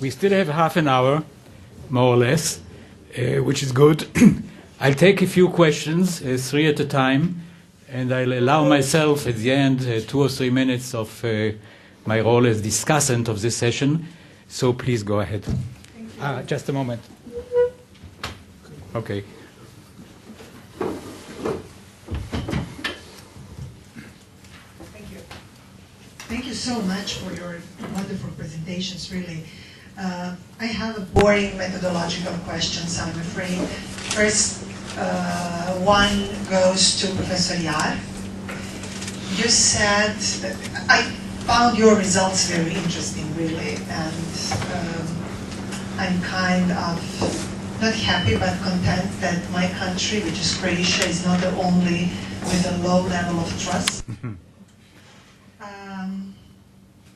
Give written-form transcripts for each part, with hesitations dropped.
We still have half an hour, more or less, which is good. I'll take a few questions, 3 at a time, and I'll allow myself at the end 2 or 3 minutes of my role as discussant of this session. So please go ahead. Just a moment. Okay. Thank you so much for your wonderful presentations, really. I have a boring methodological questions, I'm afraid. First, one goes to Professor Yar. You said, I found your results very interesting, really, and I'm kind of not happy but content that my country, which is Croatia, is not the only with a low level of trust.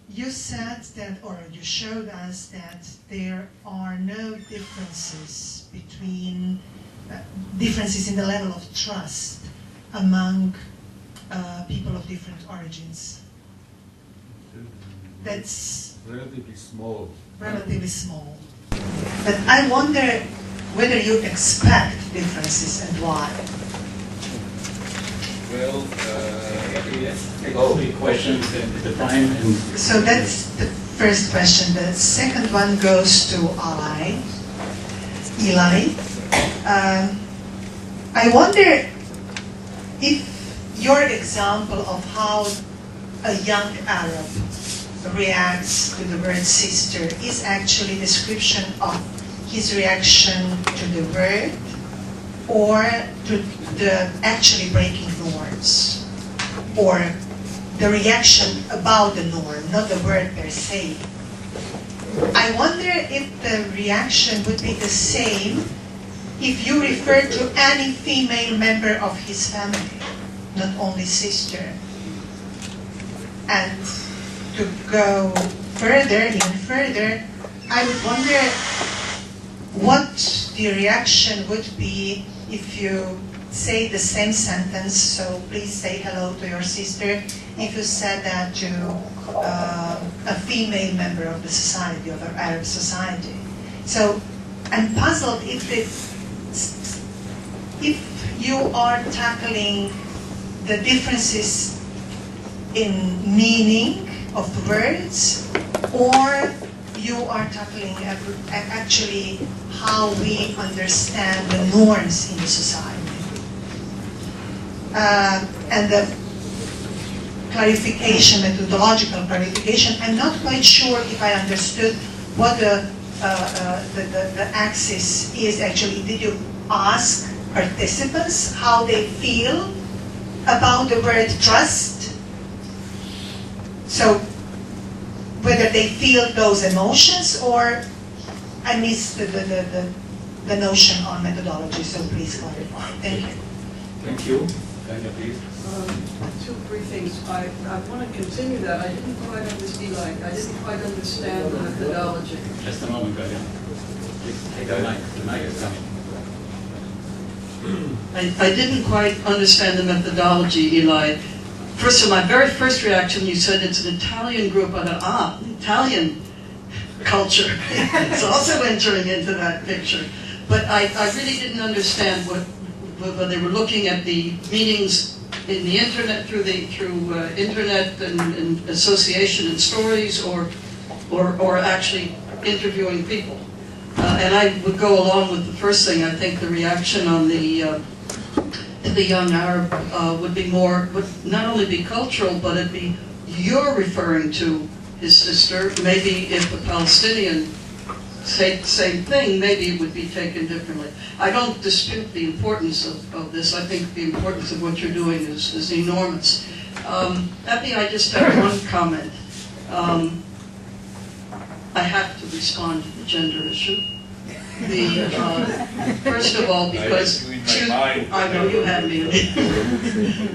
You said that, or you showed us that there are no differences between differences in the level of trust among people of different origins. That's relatively small. Relatively small. But I wonder whether you expect differences and why. Well, take 3 questions at a time. So that's the first question. The second one goes to Eli. I wonder if your example of how a young Arab reacts to the word sister is actually a description of his reaction to the word or to the actually breaking norms, or the reaction about the norm, not the word per se. I wonder if the reaction would be the same if you refer to any female member of his family, not only sister. And to go further, even further, I would wonder what the reaction would be if you say the same sentence, so please say hello to your sister, if you said that to a female member of the society, of the Arab society. So I'm puzzled if you are tackling the differences in meaning of words, or you are tackling actually how we understand the norms in the society. And the clarification, methodological clarification, I'm not quite sure if I understood what the axis is actually. Did you ask participants how they feel about the word trust? So whether they feel those emotions, or I missed the notion on methodology, so please clarify. Thank you. Thank you. Please. 2 brief things. I want to continue that. I didn't quite understand, I didn't quite understand the methodology. Just a moment, Galia. Please take the mic. The mic is coming. I didn't quite understand the methodology, Eli. First of all, my very first reaction, you said it's an Italian group. I thought, Italian culture is also entering into that picture. But I really didn't understand whether they were looking at the meanings in the internet, through internet and association and stories, or actually interviewing people. And I would go along with the first thing. I think the reaction on the young Arab would be more, would not only be cultural, but it'd be, you're referring to his sister. Maybe if the Palestinian say the same thing, maybe it would be taken differently. I don't dispute the importance of this. I think the importance of what you're doing is enormous. Epi, I just have one comment. I have to respond to the gender issue. First of all, because I know you had me.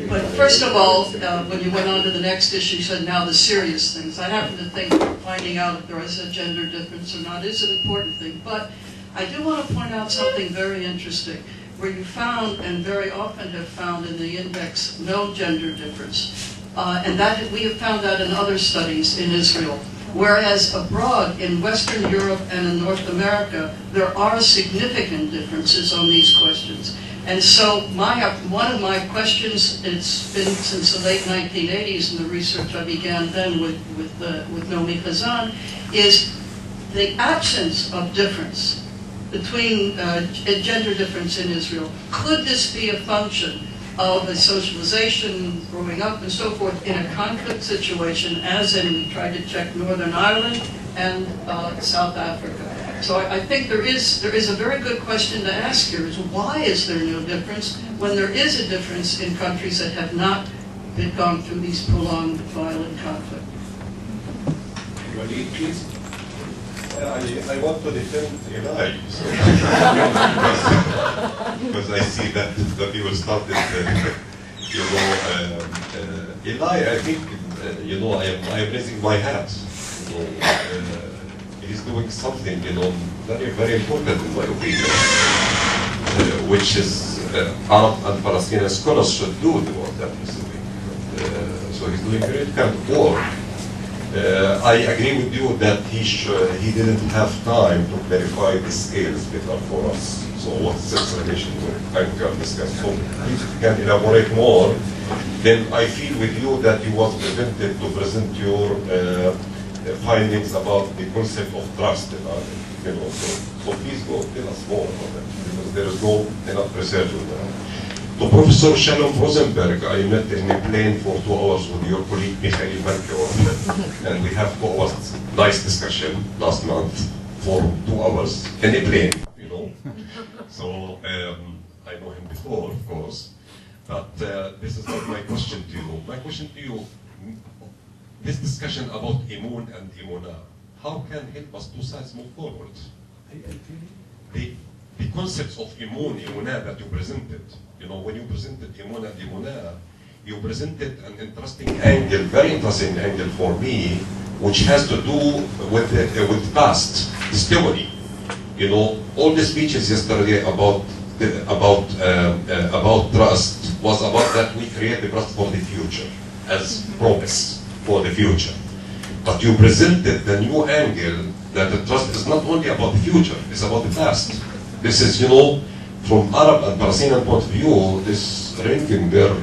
But first of all, when you went on to the next issue, you said now the serious things. I happen to think finding out if there is a gender difference or not is an important thing. But I do want to point out something very interesting, where you found, and very often have found in the index, no gender difference. And that we have found that in other studies in Israel. Whereas abroad, in Western Europe and in North America, there are significant differences on these questions. And so one of my questions, it's been since the late 1980s, and the research I began then with Nomi Khazan, is the absence of difference between gender difference in Israel. Could this be a function of a socialization, growing up and so forth, in a conflict situation, as in, we tried to check Northern Ireland and South Africa. So I think there is a very good question to ask here, is why is there no difference when there is a difference in countries that have not gone through these prolonged violent conflict? Walid, please. I want to defend Eli, so because I see that you will start it. Eli, I think I am raising my hat. He's doing something, very, very important in my opinion, which is Arab and Palestinian scholars should do what that he's doing. So he's doing great kind of work. I agree with you that he didn't have time to clarify the scales better for us. So what's this relation to I can discuss. So please can elaborate more. Then I feel with you that you was prevented to present your findings about the concept of trust. So please go tell us more about that, because there is no enough research on that. To Professor Shalom Rosenberg, I met in a plane for 2 hours with your colleague Michael Merkel, and we have 2 hours nice discussion last month for 2 hours in a plane, So I know him before, of course, but this is not my question to you. My question to you, this discussion about Imun and Imunah, how can help us two sides move forward? The concepts of Imunah that you presented, when you presented Imun and Imunah, you presented an interesting angle, very interesting angle for me, which has to do with past testimony. All the speeches yesterday about trust was about that we create the trust for the future as promise for the future. But you presented the new angle that the trust is not only about the future, it's about the past. This is, from Arab and Palestinian point of view, this ranking there,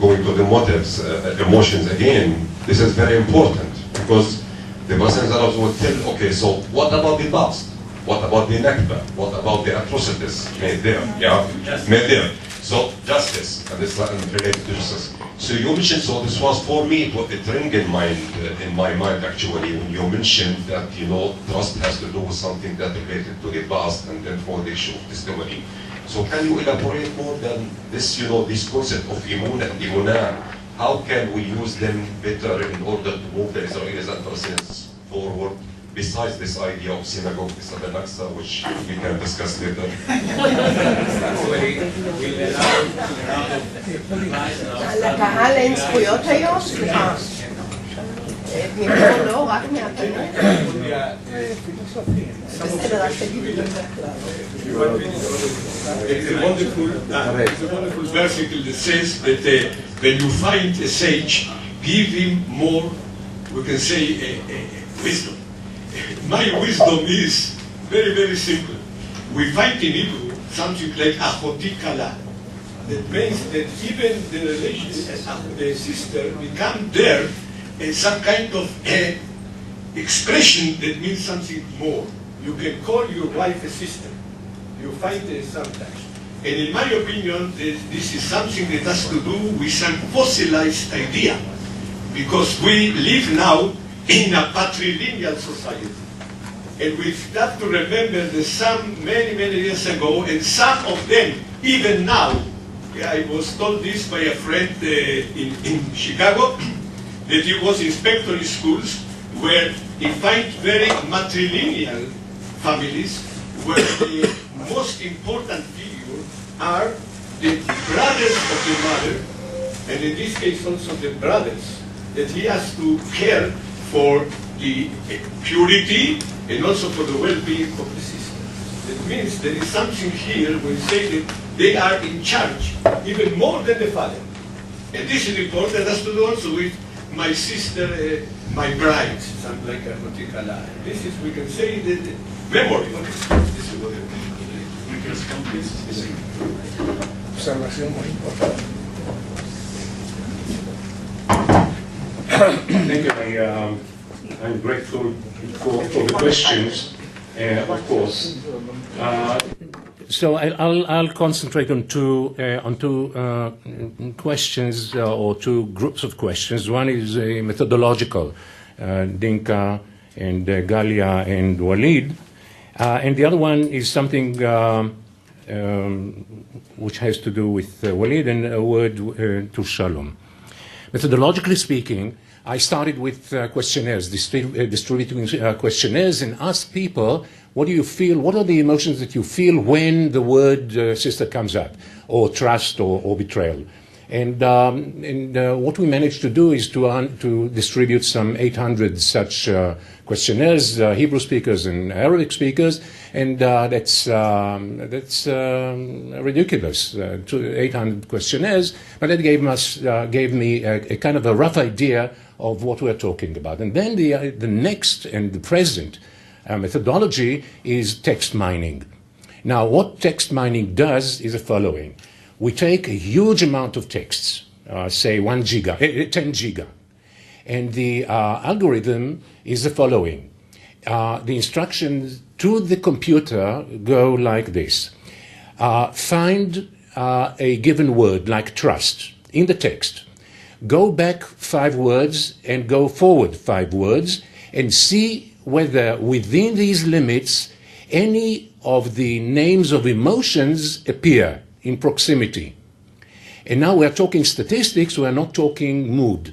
going to the motives, emotions again, this is very important, because the Palestinian Arabs will tell, okay, so what about the past? What about the Nakba? What about the atrocities made there? Made there. So justice, and this is related to justice. So you mentioned, so this was for me, it rang in my mind actually, when you mentioned that, trust has to do with something that related to the past and then for the issue of testimony. So can you elaborate more than this, this concept of Imun and Imunah? How can we use them better in order to move the Israelis and Palestinians forward? Besides this idea of synagogue, Isab al-Aqsa, which we can discuss later. לקהל אין זכויות היום? סליחה. מפה לא, רק מהפנים. בסדר, אז תגידו. It's a wonderful versicle that says that when you find a sage, give him more, we can say, wisdom. My wisdom is very, very simple. We find in Hebrew something like achoti kala. That means that even the relationship, the sister, become there some kind of expression that means something more. You can call your wife a sister. You find it sometimes. And in my opinion, this is something that has to do with some fossilized idea. Because we live now in a patrilineal society. And we have to remember that some many, many years ago, and some of them, even now, I was told this by a friend in Chicago, that he was inspector in schools, where he find very matrilineal families, where the most important figure are the brothers of the mother, and in this case also the brothers, that he has to care for the purity and also for the well-being of the sister. That means there is something here where we say that they are in charge, even more than the father. And this is important, that has to do also with my sister, my bride, something like that. This is, we can say, the memory. This is what we can Observación muy importante. Thank you. I'm grateful for the questions, of course. So I'll concentrate on two questions or two groups of questions. One is methodological, Dinka and Galia and Walid, and the other one is something which has to do with Walid and a word to Shalom. Methodologically speaking, I started with questionnaires, distributing questionnaires, and asked people, what do you feel, what are the emotions that you feel when the word sister comes up, or trust, or betrayal? And what we managed to do is to distribute some 800 such questionnaires, Hebrew speakers and Arabic speakers, and that's ridiculous, 800 questionnaires, but that gave me a kind of a rough idea of what we're talking about. And then the next and the present methodology is text mining. Now, what text mining does is the following. We take a huge amount of texts, say 10 giga, and the algorithm is the following. The instructions to the computer go like this. Find a given word, like trust, in the text. Go back 5 words and go forward 5 words and see whether within these limits any of the names of emotions appear in proximity. And now we're talking statistics, we're not talking mood.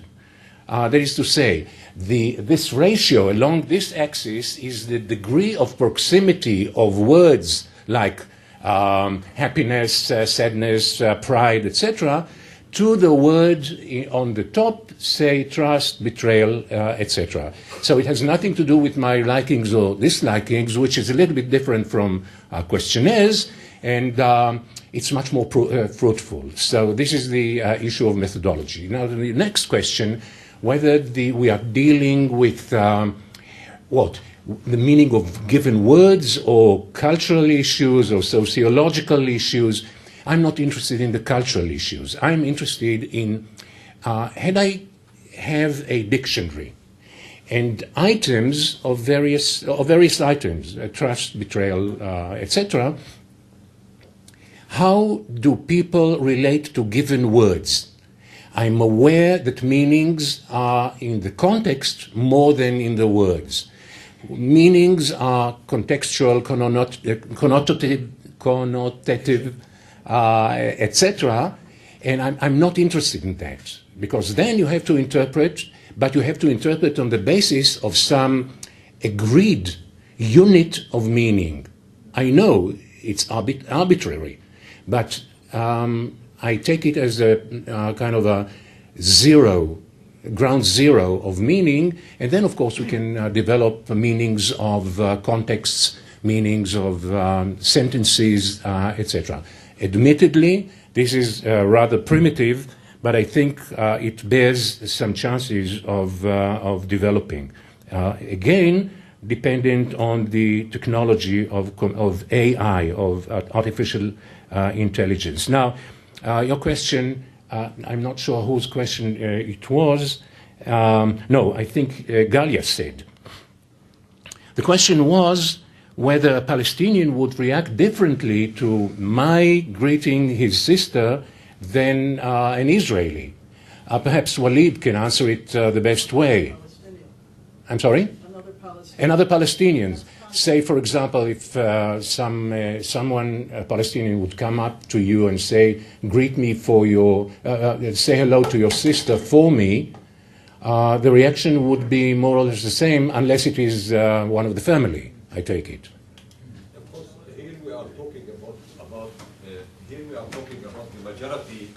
That is to say, this ratio along this axis is the degree of proximity of words like happiness, sadness, pride, etc., to the word on the top, say trust, betrayal, etc. So it has nothing to do with my likings or dislikings, which is a little bit different from questionnaires, and it's much more fruitful. So this is the issue of methodology. Now, the next question, whether we are dealing with what? The meaning of given words or cultural issues or sociological issues. I'm not interested in the cultural issues. I'm interested in, had I have a dictionary and items of various items, trust, betrayal, etc., how do people relate to given words? I'm aware that meanings are in the context more than in the words. Meanings are contextual, connotative, etc., and I'm not interested in that, because then you have to interpret, but you have to interpret on the basis of some agreed unit of meaning. I know it's arbitrary, but I take it as a kind of a ground zero of meaning, and then of course we can develop meanings of contexts, meanings of sentences, etc. Admittedly, this is rather primitive, but I think it bears some chances of developing. Again, dependent on the technology of AI, of artificial intelligence. Now, your question, I'm not sure whose question it was. No, I think Galia said. The question was whether a Palestinian would react differently to my greeting his sister than an Israeli. Perhaps Walid can answer it the best way. I'm sorry? Another Palestinian. Say, for example, if someone, a Palestinian, would come up to you and say, greet me for your, say hello to your sister for me, the reaction would be more or less the same, unless it is one of the family, I take it. Of course, here we are talking about the majority.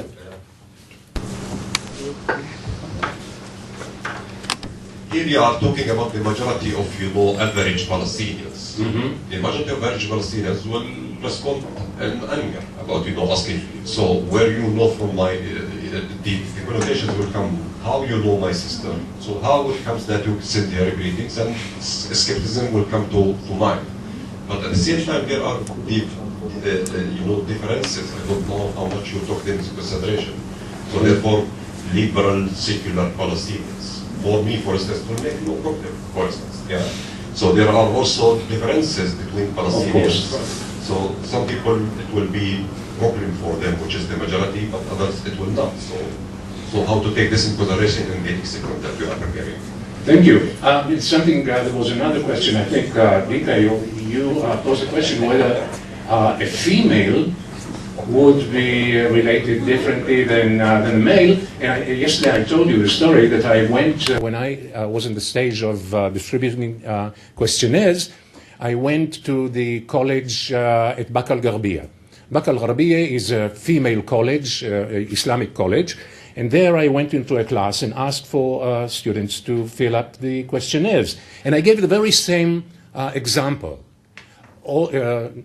Here you are talking about the majority of, average Palestinians. Mm-hmm. The majority of average Palestinians will respond in anger about, asking. So where you know from my the connotations will come, how you know my sister, so how it comes that you send her greetings, and skepticism will come to mind. But at the same time, there are deep, differences. I don't know how much you took into consideration. So therefore, liberal, secular Palestinians. For me, for instance, will make no problem, for instance. Yeah? So there are also differences between Palestinians. So some people, it will be problem for them, which is the majority, but others, it will not. So how to take this into consideration in the executive that we are preparing? Thank you. It's something, there was another question, I think, Dika, you posed a question whether a female would be related differently than a male. And yesterday I told you the story that I went, when I was in the stage of distributing questionnaires, I went to the college at Bak al-Gharbiya. Bak al-Gharbiya is a female college, Islamic college, and there I went into a class and asked for students to fill up the questionnaires. And I gave the very same example. Mind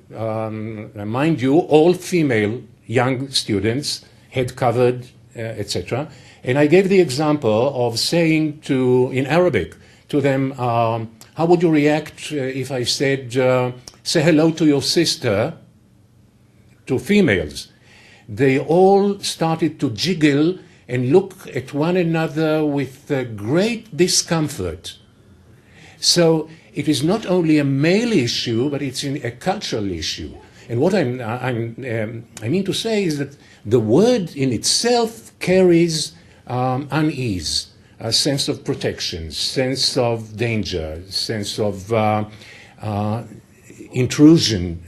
you, all female young students, head covered, etc. And I gave the example of saying in Arabic to them, how would you react if I said, say hello to your sister, to females? They all started to jiggle and look at one another with great discomfort. So it is not only a male issue, but it's a cultural issue. And what I mean to say is that the word in itself carries unease, a sense of protection, sense of danger, sense of intrusion,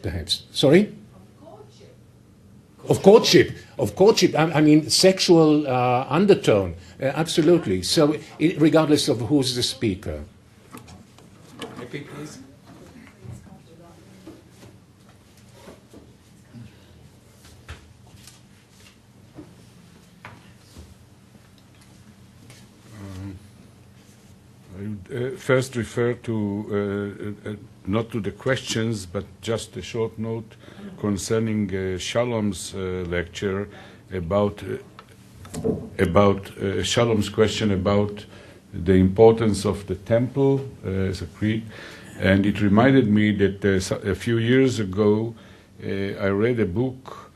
perhaps. Sorry? Of courtship. I mean, sexual undertone, absolutely. So, regardless of who's the speaker. Repeat, please. I would first refer to not to the questions, but just a short note concerning Shalom's lecture about Shalom's question about the importance of the temple as a creed, and it reminded me that a few years ago I read a book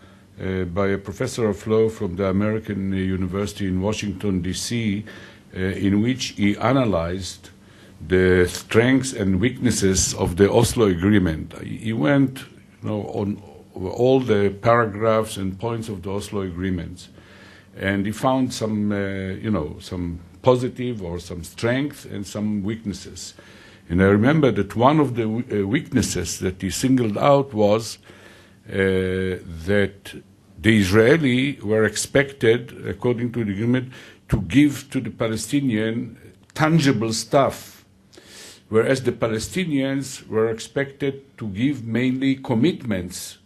by a professor of law from the American University in Washington, D.C., in which he analyzed the strengths and weaknesses of the Oslo Agreement. He went on all the paragraphs and points of the Oslo Agreements, and he found some, some positive or some strength and some weaknesses. And I remember that one of the weaknesses that he singled out was that the Israeli were expected, according to the agreement, to give to the Palestinian tangible stuff, whereas the Palestinians were expected to give mainly commitments,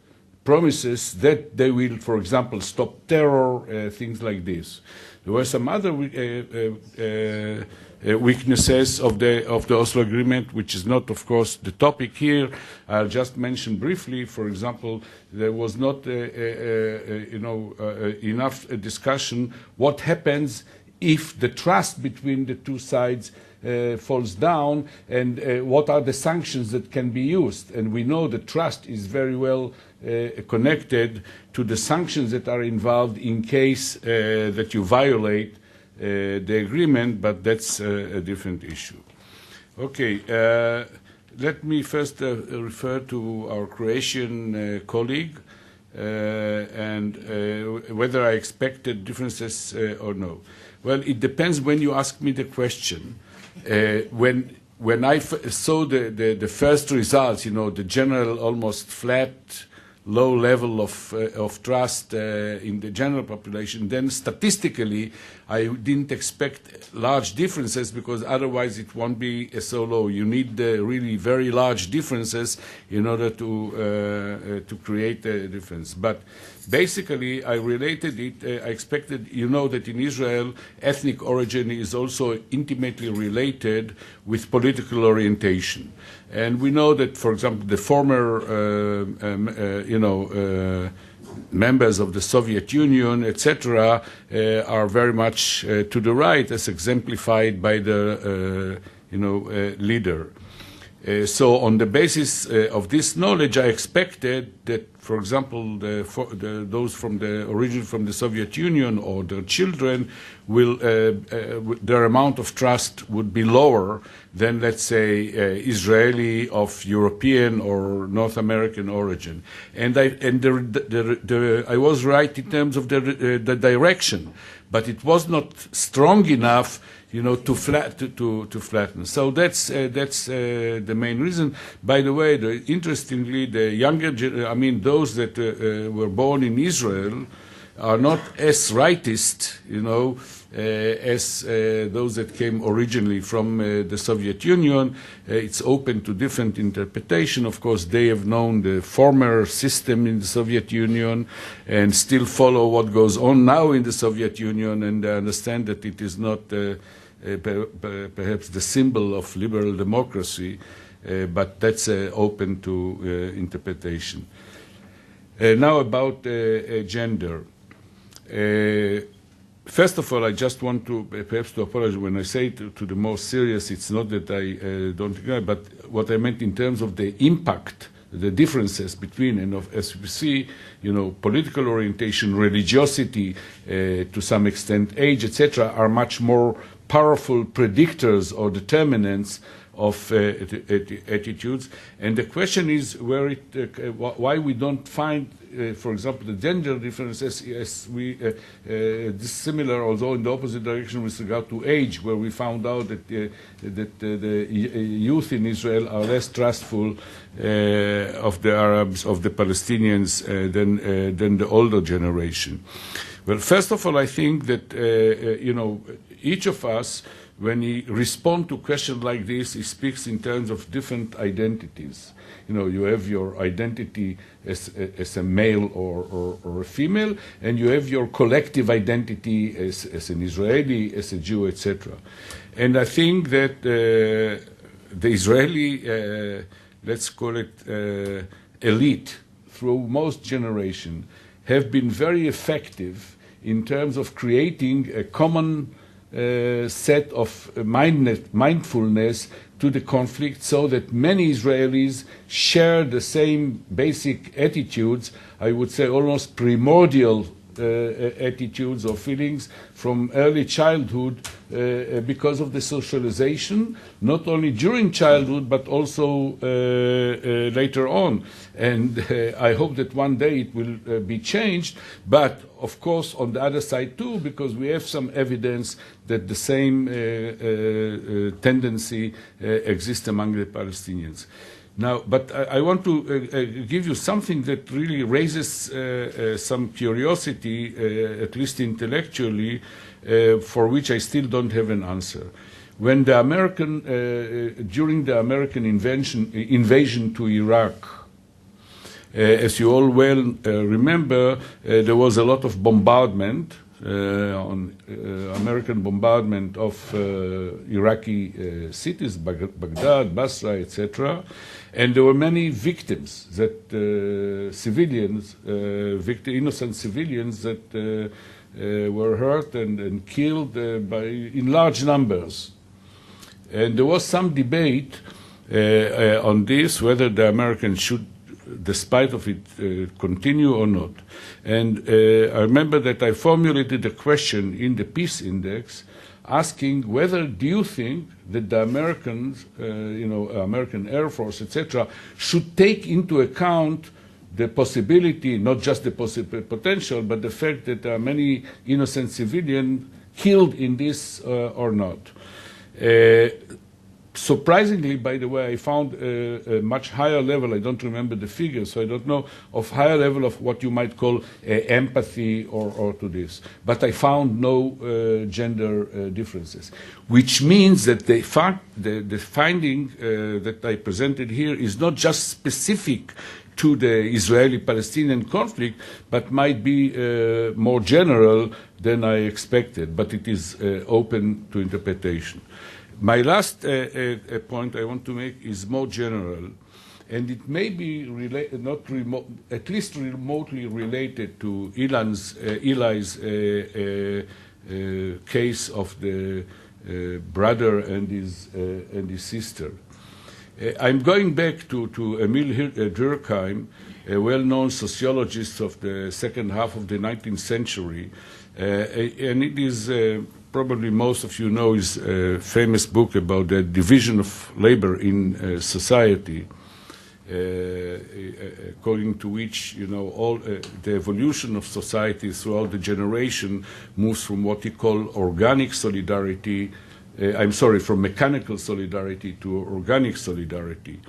promises that they will, for example, stop terror, things like this. There were some other weaknesses of the Oslo Agreement, which is not, of course, the topic here. I'll just mention briefly. For example, there was not enough discussion what happens if the trust between the two sides falls down, and what are the sanctions that can be used. And we know that trust is very well connected to the sanctions that are involved in case that you violate the agreement, but that's a different issue. Okay, let me first refer to our Croatian colleague and whether I expected differences or no. Well, it depends when you ask me the question. When I saw the first results, the general almost flat, low level of trust in the general population, then statistically I didn't expect large differences, because otherwise it won't be so low. You need really very large differences in order to create a difference. But basically I related it, I expected, that in Israel ethnic origin is also intimately related with political orientation. And we know that, for example, the former members of the Soviet Union, etc., are very much to the right, as exemplified by the leader. So on the basis of this knowledge, I expected that, for example, those from the origin from the Soviet Union or their children will their amount of trust would be lower than, let's say, Israeli of European or North American origin. And I was right in terms of the direction, but it was not strong enough, to flatten. So that's the main reason. By the way, interestingly, the younger, those that were born in Israel are not as rightist, as those that came originally from the Soviet Union. It's open to different interpretation. Of course, they have known the former system in the Soviet Union and still follow what goes on now in the Soviet Union, and they understand that it is not perhaps the symbol of liberal democracy, but that's open to interpretation. Now about gender. First of all, I just want to perhaps to apologize when I say to the more serious. It's not that I don't agree, but what I meant in terms of the impact, the differences between, and as we see, political orientation, religiosity, to some extent, age, etc., are much more powerful predictors or determinants of attitudes. And the question is why we don't find, for example, the gender differences similar, although in the opposite direction with regard to age, where we found out that the youth in Israel are less trustful of the Arabs, of the Palestinians, than the older generation. Well, first of all, I think that each of us, when he responds to questions like this, he speaks in terms of different identities. You have your identity as a male or a female, and you have your collective identity as an Israeli, as a Jew, etc. And I think that the Israeli, let's call it elite, through most generations, have been very effective in terms of creating a common set of mindfulness to the conflict, so that many Israelis share the same basic attitudes, I would say almost primordial attitudes or feelings from early childhood, because of the socialization, not only during childhood but also later on. And I hope that one day it will be changed, but of course on the other side too, because we have some evidence that the same tendency exists among the Palestinians. Now, but I want to give you something that really raises some curiosity, at least intellectually, for which I still don't have an answer. When the during the American invasion to Iraq, as you all well remember, there was a lot of bombardment, American bombardment of Iraqi cities, Baghdad, Basra, etc. And there were many victims, that civilians, innocent civilians that were hurt and killed in large numbers. And there was some debate on this, whether the Americans should, despite of it, continue or not. And I remember that I formulated a question in the Peace Index, asking whether do you think that the Americans, American Air Force, etc., should take into account the possibility, not just the potential, but the fact that there are many innocent civilians killed in this or not. Surprisingly, by the way, I found a much higher level, I don't remember the figures, so I don't know, of higher level of what you might call empathy or to this. But I found no gender differences, which means that the finding that I presented here is not just specific to the Israeli-Palestinian conflict, but might be more general than I expected, but it is open to interpretation. My last point I want to make is more general. And it may be at least remotely related to Eli's case of the brother and his sister. I'm going back to Emil Durkheim, a well-known sociologist of the second half of the 19th century, and it is probably most of you know his famous book about the division of labor in society, according to which, you know, all the evolution of society throughout the generation moves from what he called organic solidarity, from mechanical solidarity to organic solidarity.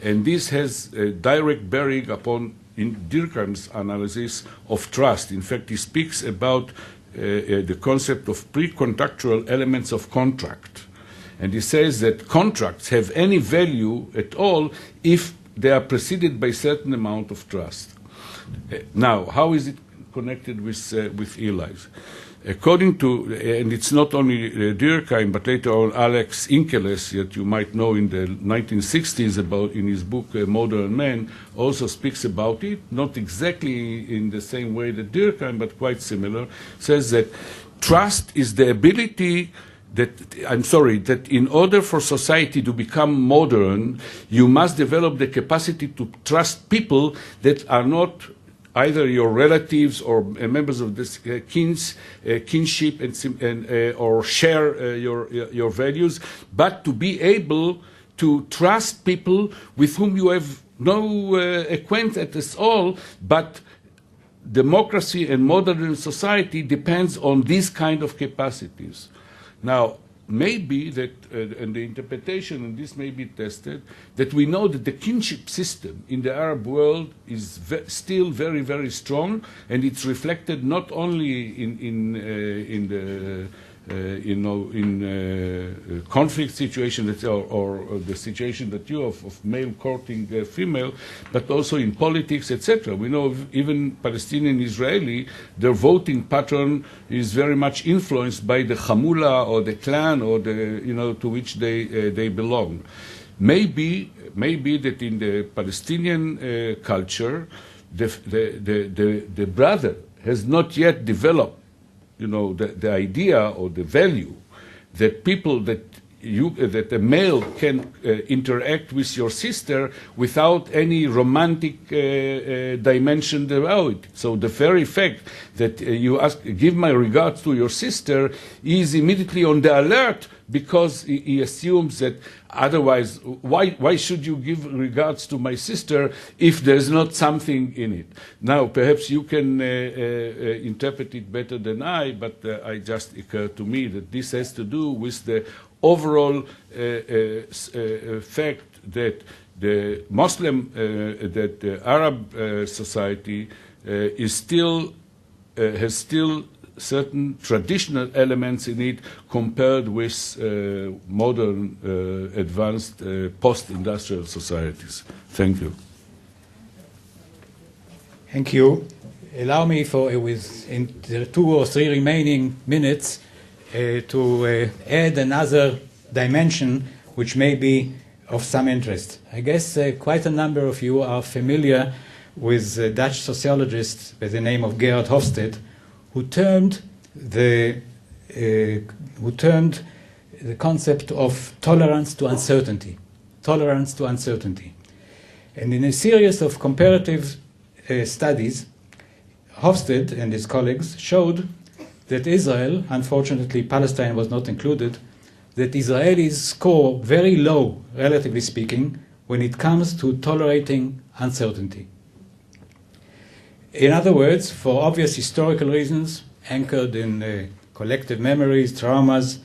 And this has a direct bearing upon, in Durkheim's analysis, of trust. In fact, he speaks about the concept of pre-contractual elements of contract. And he says that contracts have any value at all if they are preceded by a certain amount of trust. Now, how is it connected with Eli's? According to, and it's not only Durkheim, but later on Alex Inkeles, that you might know in the 1960s about in his book Modern Man, also speaks about it, not exactly in the same way that Durkheim, but quite similar, says that trust is the ability that in order for society to become modern, you must develop the capacity to trust people that are not either your relatives or members of this kinship or share your values, but to be able to trust people with whom you have no acquaintance at all, but democracy and modern society depends on these kind of capacities. Now, maybe that, and the interpretation, and this may be tested, that we know that the kinship system in the Arab world is still very, very strong, and it's reflected not only in the conflict situation or the situation that you have of male courting female, but also in politics, etc. We know even Palestinian Israeli, their voting pattern is very much influenced by the Hamula or the clan or the to which they belong. Maybe that in the Palestinian culture, the brother has not yet developed the idea or the value that that a male can interact with your sister without any romantic dimension about it. So the very fact that you give my regards to your sister, he is immediately on the alert because he assumes that otherwise, why should you give regards to my sister if there's not something in it? Now, perhaps you can interpret it better than I, but it just occurred to me that this has to do with the overall fact that the Muslim, that the Arab society has still certain traditional elements in it compared with modern, advanced, post-industrial societies. Thank you. Thank you. Allow me in the 2 or 3 remaining minutes to add another dimension which may be of some interest. I guess quite a number of you are familiar with a Dutch sociologist by the name of Gerard Hofstede, who termed the concept of tolerance to uncertainty. Tolerance to uncertainty. And in a series of comparative studies, Hofstede and his colleagues showed that Israel, unfortunately Palestine was not included, that Israelis score very low, relatively speaking, when it comes to tolerating uncertainty. In other words, for obvious historical reasons, anchored in collective memories, traumas,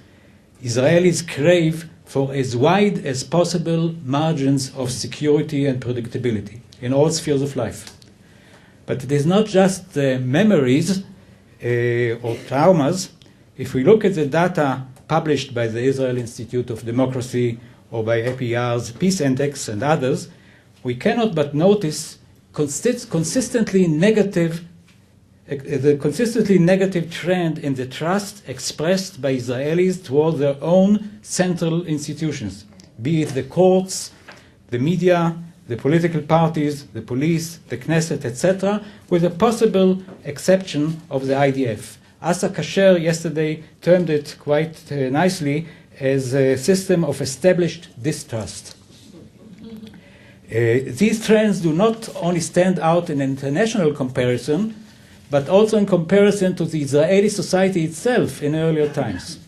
Israelis crave for as wide as possible margins of security and predictability in all spheres of life. But it is not just memories or traumas. If we look at the data published by the Israel Institute of Democracy or by APR's Peace Index and others, we cannot but notice the consistently negative trend in the trust expressed by Israelis toward their own central institutions, be it the courts, the media, the political parties, the police, the Knesset, etc., with a possible exception of the IDF. Asa Kasher yesterday termed it quite nicely as a system of established distrust. These trends do not only stand out in international comparison, but also in comparison to the Israeli society itself in earlier times.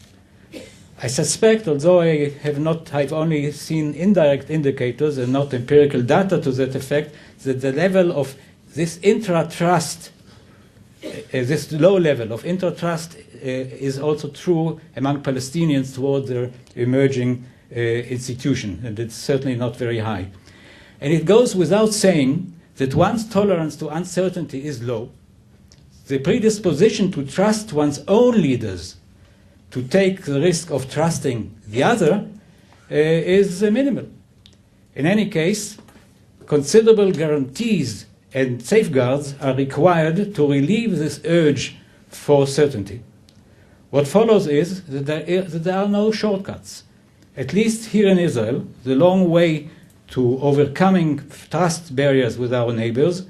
I suspect, although I've only seen indirect indicators and not empirical data to that effect, that the level of this intra-trust, this low level of intra-trust is also true among Palestinians toward their emerging institution, and it's certainly not very high. And it goes without saying that one's tolerance to uncertainty is low. The predisposition to trust one's own leaders, to take the risk of trusting the other, is minimal. In any case, considerable guarantees and safeguards are required to relieve this urge for certainty. What follows is that there are no shortcuts. At least here in Israel, the long way to overcoming trust barriers with our neighbors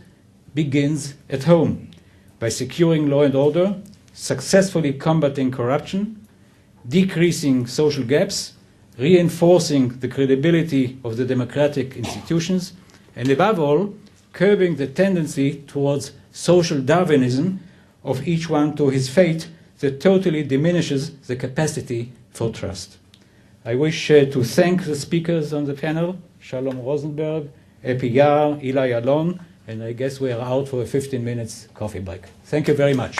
begins at home, by securing law and order, successfully combating corruption, decreasing social gaps, reinforcing the credibility of the democratic institutions, and above all, curbing the tendency towards social Darwinism of each one to his fate that totally diminishes the capacity for trust. I wish to thank the speakers on the panel, Shalom Rosenberg, Epi Yar, Eli Alon, and I guess we are out for a 15 minutes coffee break. Thank you very much.